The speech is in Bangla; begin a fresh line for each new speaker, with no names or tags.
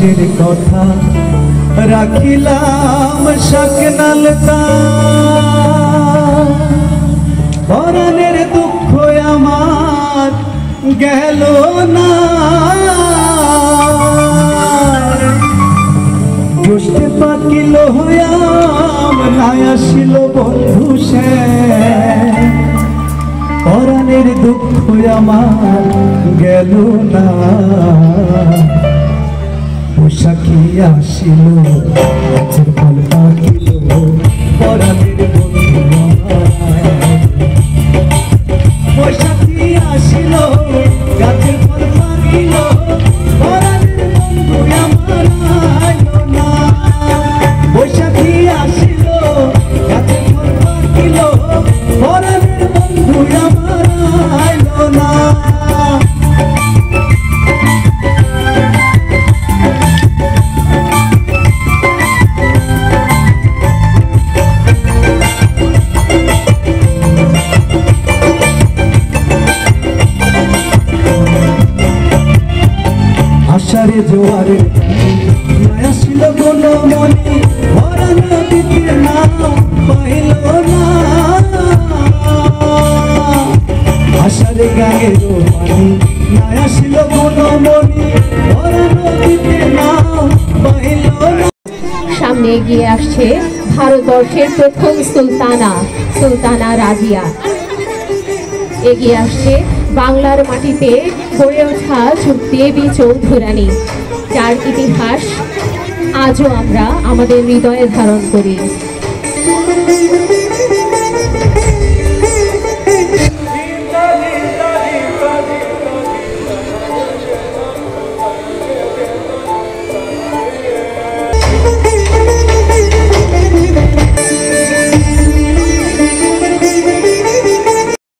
ভালোবাসের কথা রাখিলাম শাকনালতা পরাণের দুঃখ আমার গেল না বুঝতে পাকিল হইয়াম নাই আসিল বন্ধু সে পরাণের দুঃখ আমার গেল না বৈশাখী আসিল গাছের ফল পাকিল পরাণের বন্ধু বৈশাখী আসিল গাছের ফল পাকিল পরাণের বন্ধু আমার আইলো না বৈশাখী আসিল গাছের ফল পাকিল পরাণের বন্ধু আমার আইলো না আষাঢ়ে জোয়ারে মায়া ছিল বনমণি ভরা নদীতে নাম পাইল না আষাঢ়ে গায়ের পানি মায়া ছিল বনমণি ভরা নদীতে নাম পাইল না।
সামনে এগিয়ে আসছে ভারতবর্ষের প্রথম সুলতানা রাজিয়া। এগিয়ে আসছে বাংলার মাটিতে গড়ে ওঠা দেবী চৌধুরানী, যার ইতিহাস আজও আমরা আমাদের হৃদয়ে ধারণ করি।